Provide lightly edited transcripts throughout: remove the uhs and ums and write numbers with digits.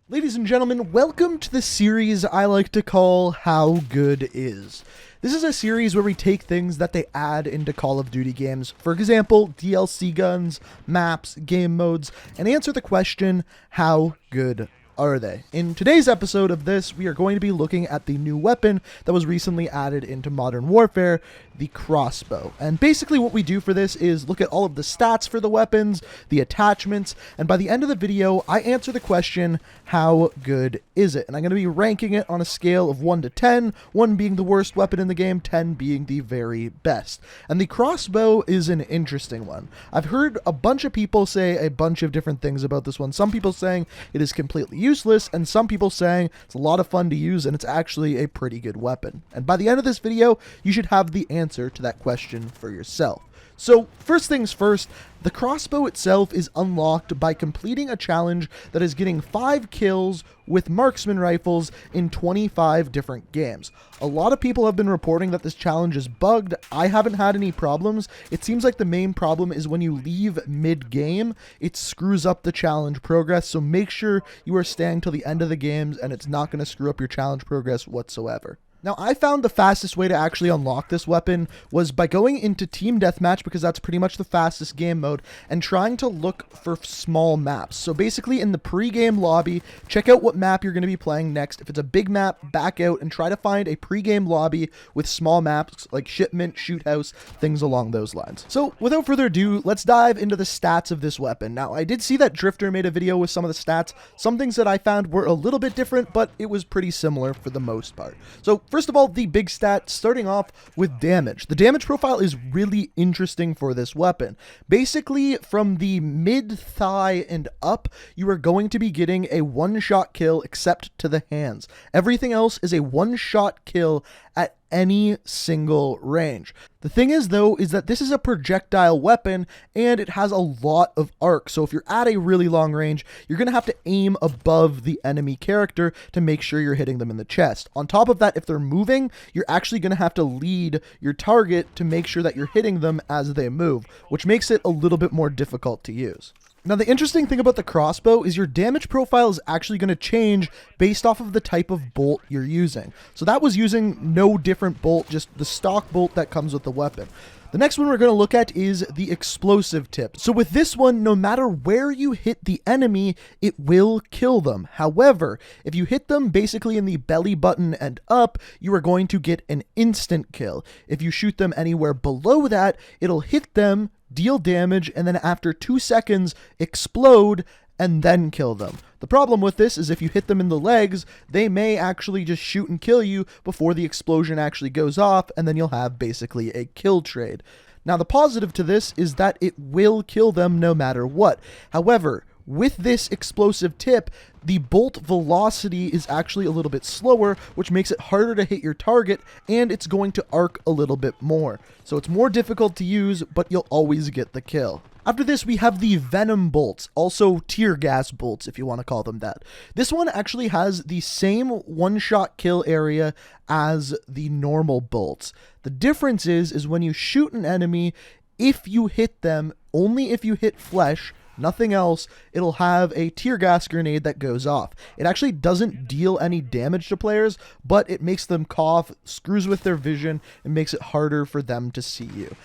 Ladies and gentlemen, welcome to the series I like to call How Good Is. This is a series where we take things that they add into Call of Duty games, for example, DLC guns, maps, game modes, and answer the question, how good are they? In today's episode of this, we are going to be looking at the new weapon that was recently added into Modern Warfare, the Crossbow. And basically what we do for this is look at all of the stats for the weapons, the attachments, and by the end of the video, I answer the question, how good is it? And I'm going to be ranking it on a scale of 1 to 10, 1 being the worst weapon in the game, 10 being the very best. And the Crossbow is an interesting one. I've heard a bunch of people say a bunch of different things about this one. Some people saying it is completely useless, and some people saying it's a lot of fun to use and it's actually a pretty good weapon. And by the end of this video, you should have the answer to that question for yourself. So first things first, the Crossbow itself is unlocked by completing a challenge that is getting 5 kills with Marksman rifles in 25 different games. A lot of people have been reporting that this challenge is bugged. I haven't had any problems. It seems like the main problem is when you leave mid-game, it screws up the challenge progress, so make sure you are staying till the end of the games and it's not going to screw up your challenge progress whatsoever. Now, I found the fastest way to actually unlock this weapon was by going into Team Deathmatch, because that's pretty much the fastest game mode, and trying to look for small maps. So basically in the pre-game lobby, check out what map you're going to be playing next. If it's a big map, back out and try to find a pre-game lobby with small maps like Shipment, Shoot House, things along those lines. So without further ado, let's dive into the stats of this weapon. Now, I did see that Drifter made a video with some of the stats. Some things that I found were a little bit different, but it was pretty similar for the most part. So first of all, the big stat, starting off with damage. The damage profile is really interesting for this weapon. Basically, from the mid-thigh and up, you are going to be getting a one-shot kill except to the hands. Everything else is a one-shot kill at any single range. The thing is, though, is that this is a projectile weapon and it has a lot of arc. So if you're at a really long range, you're going to have to aim above the enemy character to make sure you're hitting them in the chest. On top of that, if they're moving, you're actually going to have to lead your target to make sure that you're hitting them as they move, which makes it a little bit more difficult to use. Now, the interesting thing about the Crossbow is your damage profile is actually going to change based off of the type of bolt you're using. So that was using no different bolt, just the stock bolt that comes with the weapon. The next one we're going to look at is the explosive tip. So with this one, no matter where you hit the enemy, it will kill them. However, if you hit them basically in the belly button and up, you are going to get an instant kill. If you shoot them anywhere below that, it'll hit them, deal damage, and then after 2 seconds, explode, and then kill them. The problem with this is if you hit them in the legs, they may actually just shoot and kill you before the explosion actually goes off, and then you'll have basically a kill trade. Now, the positive to this is that it will kill them no matter what. However, with this explosive tip, the bolt velocity is actually a little bit slower, which makes it harder to hit your target, and it's going to arc a little bit more. So it's more difficult to use, but you'll always get the kill. After this, we have the Venom Bolts, also tear gas bolts, if you want to call them that. This one actually has the same one-shot kill area as the normal bolts. The difference is when you shoot an enemy, if you hit them, only if you hit flesh, nothing else, it'll have a tear gas grenade that goes off. It actually doesn't deal any damage to players, but it makes them cough, screws with their vision, and makes it harder for them to see you.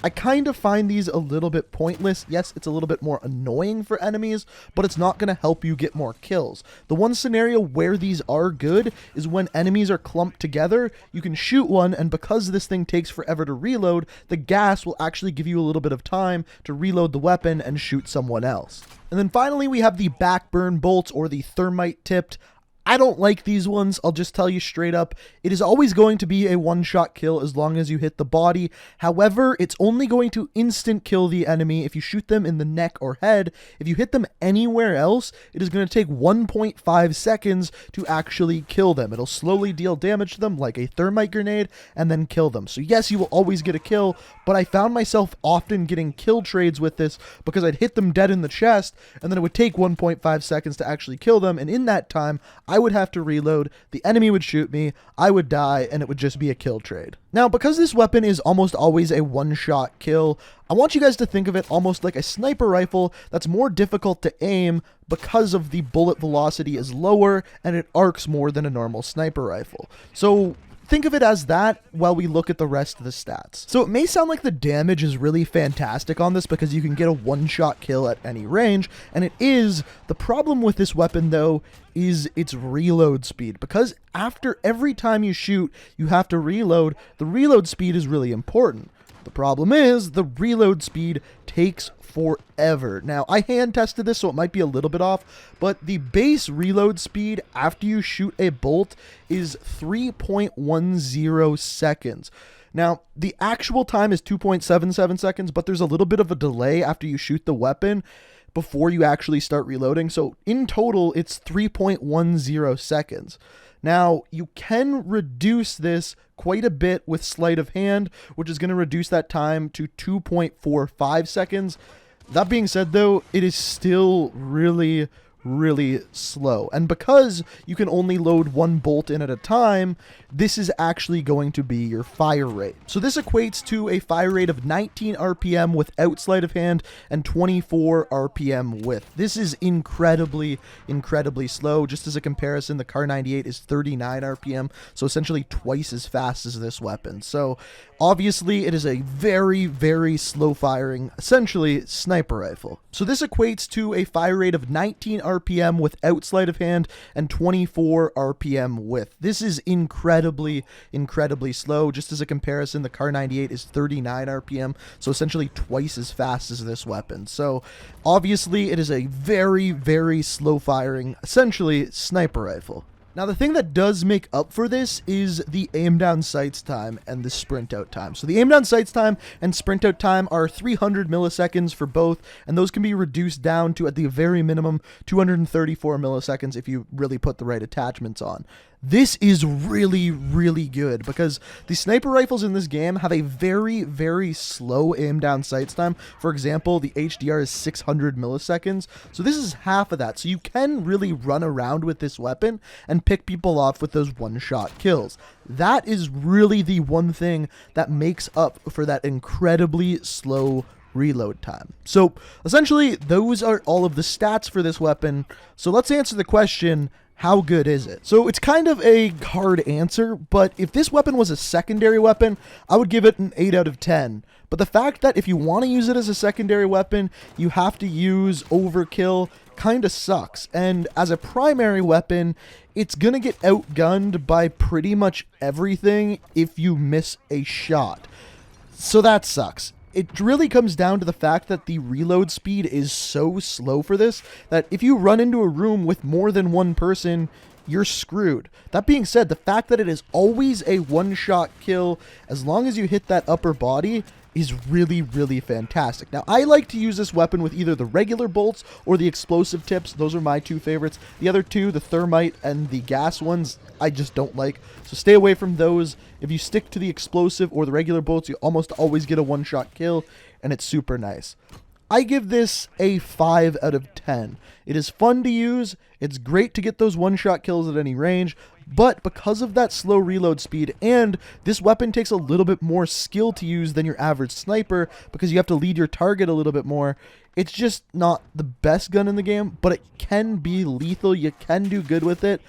I kind of find these a little bit pointless. Yes, it's a little bit more annoying for enemies, but it's not going to help you get more kills. The one scenario where these are good is when enemies are clumped together. You can shoot one, and because this thing takes forever to reload, the gas will actually give you a little bit of time to reload the weapon and shoot someone else. And then finally, we have the backburn bolts, or the thermite tipped. I don't like these ones, I'll just tell you straight up. It is always going to be a one-shot kill as long as you hit the body. However, it's only going to instant kill the enemy if you shoot them in the neck or head. If you hit them anywhere else, it is going to take 1.5 seconds to actually kill them. It'll slowly deal damage to them like a thermite grenade and then kill them. So yes, you will always get a kill, but I found myself often getting kill trades with this because I'd hit them dead in the chest and then it would take 1.5 seconds to actually kill them, and in that time, I would have to reload, the enemy would shoot me, I would die, and it would just be a kill trade. Now, because this weapon is almost always a one-shot kill, I want you guys to think of it almost like a sniper rifle that's more difficult to aim because of the bullet velocity is lower and it arcs more than a normal sniper rifle. So think of it as that while we look at the rest of the stats. So it may sound like the damage is really fantastic on this because you can get a one-shot kill at any range, and it is. The problem with this weapon, though, is its reload speed. Because after every time you shoot, you have to reload, the reload speed is really important. The problem is the reload speed takes forever. Now, I hand tested this, so it might be a little bit off, but the base reload speed after you shoot a bolt is 3.10 seconds. Now, the actual time is 2.77 seconds, but there's a little bit of a delay after you shoot the weapon before you actually start reloading. So in total, it's 3.10 seconds. Now, you can reduce this quite a bit with sleight of hand, which is going to reduce that time to 2.45 seconds. That being said, though, it is still really slow. And because you can only load one bolt in at a time, this is actually going to be your fire rate. So this equates to a fire rate of 19 RPM without sleight of hand and 24 RPM with. This is incredibly slow. Just as a comparison, the Kar 98 is 39 RPM, so essentially twice as fast as this weapon. So obviously it is a very slow firing, essentially sniper rifle. So this equates to a fire rate of 19 RPM without sleight of hand and 24 RPM with. This is incredibly slow. Just as a comparison, the Kar 98 is 39 RPM, so essentially twice as fast as this weapon. So obviously it is a very slow firing, essentially sniper rifle. Now, the thing that does make up for this is the aim down sights time and the sprint out time. So the aim down sights time and sprint out time are 300 milliseconds for both, and those can be reduced down to, at the very minimum, 234 milliseconds if you really put the right attachments on. This is really good because the sniper rifles in this game have a very slow aim down sights time. For example, the HDR is 600 milliseconds, so this is half of that. So you can really run around with this weapon and pick people off with those one-shot kills. That is really the one thing that makes up for that incredibly slow reload time. So essentially, those are all of the stats for this weapon. So let's answer the question, how good is it? So it's kind of a hard answer, but if this weapon was a secondary weapon, I would give it an 8 out of 10. But the fact that if you want to use it as a secondary weapon, you have to use overkill kind of sucks. And as a primary weapon, it's gonna get outgunned by pretty much everything if you miss a shot. So that sucks. It really comes down to the fact that the reload speed is so slow for this that if you run into a room with more than one person, you're screwed. That being said, the fact that it is always a one-shot kill as long as you hit that upper body is really fantastic. Now, I like to use this weapon with either the regular bolts or the explosive tips. Those are my two favorites. The other two, the thermite and the gas ones, I just don't like. So stay away from those. If you stick to the explosive or the regular bolts, you almost always get a one-shot kill, and it's super nice. I give this a 5 out of 10. It is fun to use. It's great to get those one-shot kills at any range, but because of that slow reload speed, and this weapon takes a little bit more skill to use than your average sniper because you have to lead your target a little bit more, it's just not the best gun in the game, but it can be lethal. You can do good with it.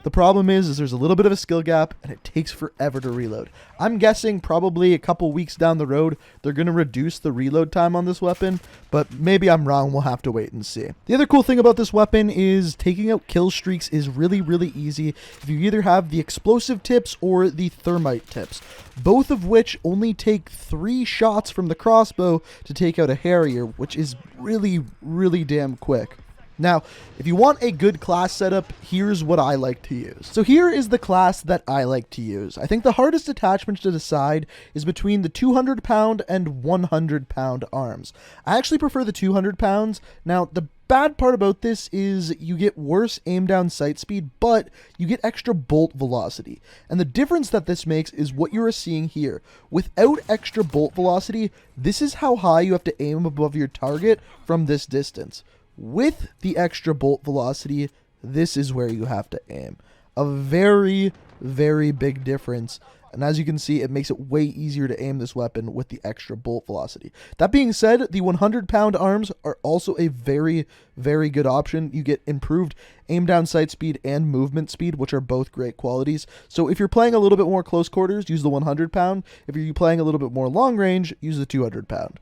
The problem is there's a little bit of a skill gap, and it takes forever to reload. I'm guessing probably a couple weeks down the road, they're going to reduce the reload time on this weapon, but maybe I'm wrong. We'll have to wait and see. The other cool thing about this weapon is taking out kill streaks is really easy if you either have the explosive tips or the thermite tips, both of which only take 3 shots from the crossbow to take out a Harrier, which is really damn quick. Now, if you want a good class setup, here's what I like to use. So here is the class that I like to use. I think the hardest attachment to decide is between the 200 pound and 100 pound arms. I actually prefer the 200 pounds. Now, the bad part about this is you get worse aim down sight speed, but you get extra bolt velocity. And the difference that this makes is what you are seeing here. Without extra bolt velocity, this is how high you have to aim above your target from this distance. With the extra bolt velocity, this is where you have to aim. A very, very big difference. And as you can see, it makes it way easier to aim this weapon with the extra bolt velocity. That being said, the 100-pound arms are also a very, very good option. You get improved aim down sight speed and movement speed, which are both great qualities. So if you're playing a little bit more close quarters, use the 100-pound. If you're playing a little bit more long range, use the 200-pound.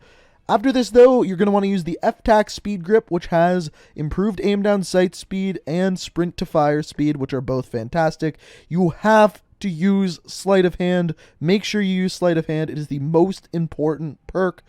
After this, though, you're going to want to use the F-Tac Speed Grip, which has improved aim down sight speed and sprint to fire speed, which are both fantastic. You have to use sleight of hand. Make sure you use sleight of hand. It is the most important perk.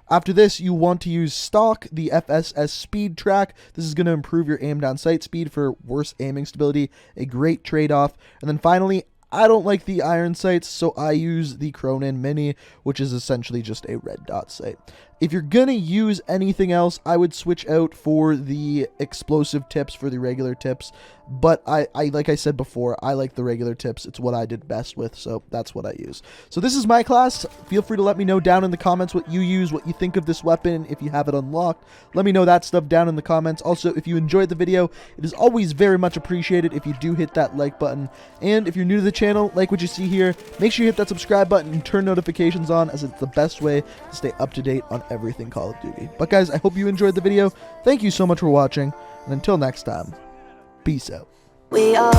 After this, you want to use stock, the FSS Speed Track. This is going to improve your aim down sight speed for worse aiming stability, a great trade-off. And then finally, I don't like the iron sights, so I use the Cronin Mini, which is essentially just a red dot sight. If you're going to use anything else, I would switch out for the explosive tips for the regular tips. But I like I said before, I like the regular tips. It's what I did best with, so that's what I use. So this is my class. Feel free to let me know down in the comments what you use, what you think of this weapon, if you have it unlocked. Let me know that stuff down in the comments. Also, if you enjoyed the video, it is always very much appreciated if you do hit that like button. And if you're new to the channel, like what you see here, make sure you hit that subscribe button and turn notifications on, as it's the best way to stay up to date on everything Call of Duty. But guys, I hope you enjoyed the video. Thank you so much for watching, and until next time, peace out. We are